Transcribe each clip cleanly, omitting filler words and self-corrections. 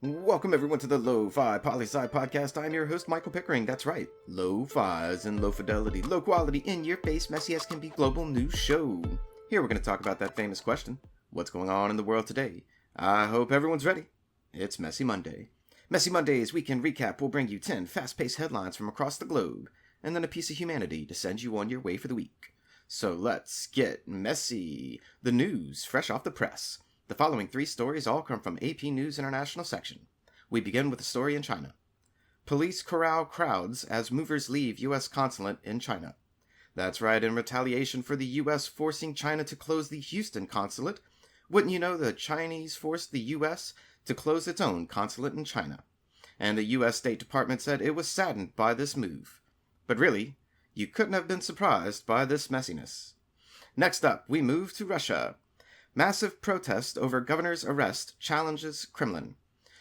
Welcome everyone to the Lofi Poli Sci podcast. I'm your host, Michael Pickering. That's right, Lo-Fi as in low fidelity, low quality, in your face, messy as can be global news show. Here we're going to talk about that famous question, what's going on in the world today? I hope everyone's ready. It's Messy Monday. Messy Monday's weekend recap will bring you 10 fast-paced headlines from across the globe, and then a piece of humanity to send you on your way for the week. So let's get messy. The news, fresh off the press. The following three stories all come from AP News International section. We begin with a story in China. Police corral crowds as movers leave U.S. consulate in China. That's right, in retaliation for the U.S. forcing China to close the Houston consulate, wouldn't you know the Chinese forced the U.S. to close its own consulate in China? And the U.S. State Department said it was saddened by this move. But really, you couldn't have been surprised by this messiness. Next up, we move to Russia. Massive protest over governor's arrest challenges Kremlin.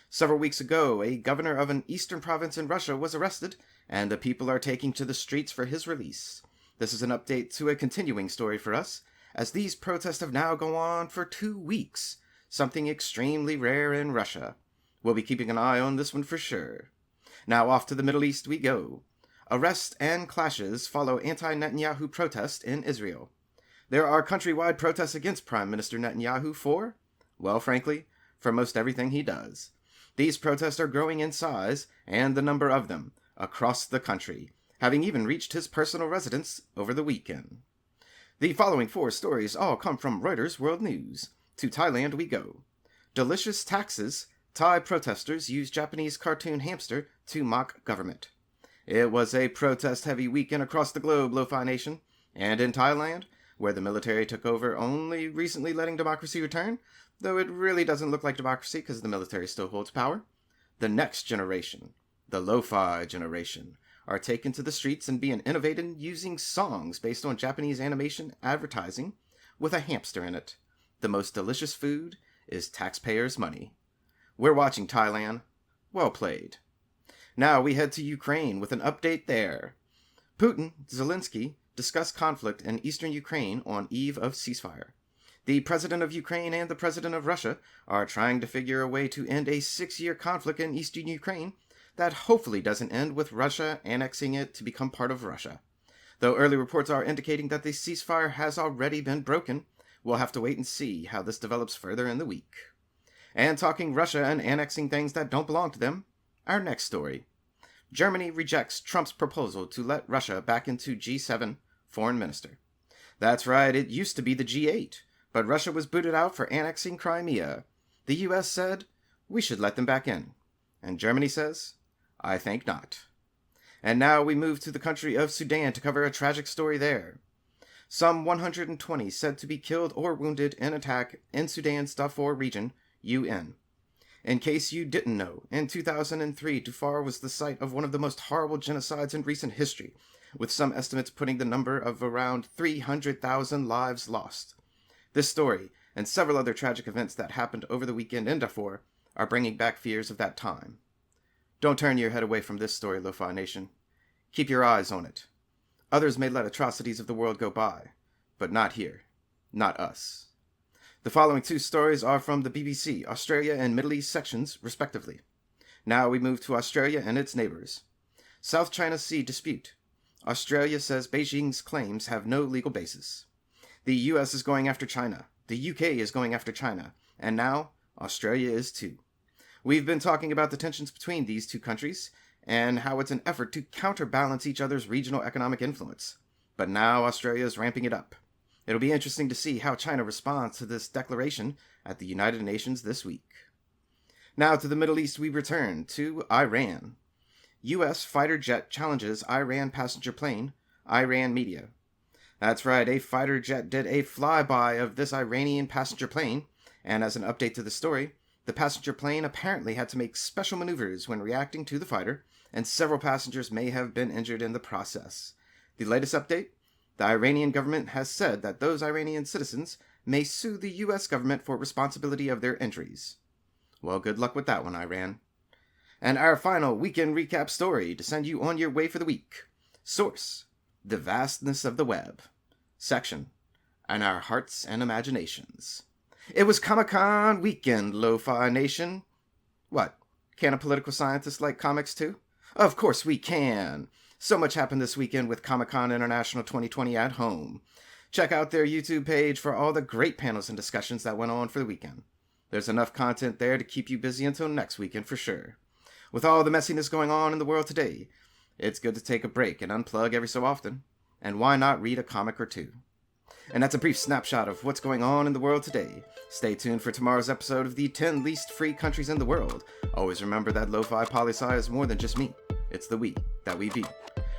Several weeks ago, a governor of an eastern province in Russia was arrested, and the people are taking to the streets for his release. This is an update to a continuing story for us, as these protests have now gone on for 2 weeks, something extremely rare in Russia. We'll be keeping an eye on this one for sure. Now off to the Middle East we go. Arrests and clashes follow anti-Netanyahu protest in Israel. There are countrywide protests against Prime Minister Netanyahu for, well, frankly, for most everything he does. These protests are growing in size, and the number of them, across the country, having even reached his personal residence over the weekend. The following 4 stories all come from Reuters World News. To Thailand we go. Delicious taxes, Thai protesters use Japanese cartoon hamster to mock government. It was a protest-heavy weekend across the globe, Lo-Fi Nation, and in Thailand, where the military took over, only recently letting democracy return, though it really doesn't look like democracy because the military still holds power. The next generation, the lo-fi generation, are taken to the streets and being innovated using songs based on Japanese animation advertising with a hamster in it. The most delicious food is taxpayers' money. We're watching Thailand. Well played. Now we head to Ukraine with an update there. Putin, Zelensky, discuss conflict in eastern Ukraine on eve of ceasefire. The president of Ukraine and the president of Russia are trying to figure a way to end a 6-year conflict in eastern Ukraine that hopefully doesn't end with Russia annexing it to become part of Russia. Though early reports are indicating that the ceasefire has already been broken, we'll have to wait and see how this develops further in the week. And talking Russia and annexing things that don't belong to them, our next story. Germany rejects Trump's proposal to let Russia back into G7 foreign minister. That's right, it used to be the G8, but Russia was booted out for annexing Crimea. The US said, we should let them back in. And Germany says, I think not. And now we move to the country of Sudan to cover a tragic story there. Some 120 said to be killed or wounded in attack in Sudan's Darfur region, UN. In case you didn't know, in 2003, Darfur was the site of one of the most horrible genocides in recent history, with some estimates putting the number of around 300,000 lives lost. This story, and several other tragic events that happened over the weekend in Darfur, are bringing back fears of that time. Don't turn your head away from this story, Lo-Fi Nation. Keep your eyes on it. Others may let atrocities of the world go by, but not here. Not us. The following 2 stories are from the BBC, Australia, and Middle East sections, respectively. Now we move to Australia and its neighbors. South China Sea dispute. Australia says Beijing's claims have no legal basis. The US is going after China. The UK is going after China. And now, Australia is too. We've been talking about the tensions between these 2 countries, and how it's an effort to counterbalance each other's regional economic influence. But now Australia is ramping it up. It'll be interesting to see how China responds to this declaration at the United Nations this week. Now to the Middle East we return, to Iran. U.S. fighter jet challenges Iran passenger plane, Iran media. That's right, a fighter jet did a flyby of this Iranian passenger plane, and as an update to the story, the passenger plane apparently had to make special maneuvers when reacting to the fighter, and several passengers may have been injured in the process. The latest update? The Iranian government has said that those Iranian citizens may sue the U.S. government for responsibility of their injuries. Well, good luck with that one, Iran. And our final weekend recap story to send you on your way for the week. Source: The Vastness of the Web. Section: And Our Hearts and Imaginations. It was Comic-Con weekend, Lo-Fi Nation. What? Can a political scientist like comics too? Of course we can! So much happened this weekend with Comic-Con International 2020 at home. Check out their YouTube page for all the great panels and discussions that went on for the weekend. There's enough content there to keep you busy until next weekend for sure. With all the messiness going on in the world today, it's good to take a break and unplug every so often. And why not read a comic or two? And that's a brief snapshot of what's going on in the world today. Stay tuned for tomorrow's episode of the 10 least free countries in the world. Always remember that Lofi Poli Sci is more than just me. It's the we that we be.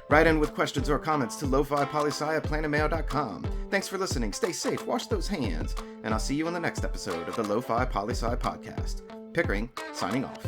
Write in with questions or comments to lofipolisci@planetmail.com. Thanks for listening. Stay safe. Wash those hands. And I'll see you in the next episode of the Lofi Poli Sci podcast. Pickering, signing off.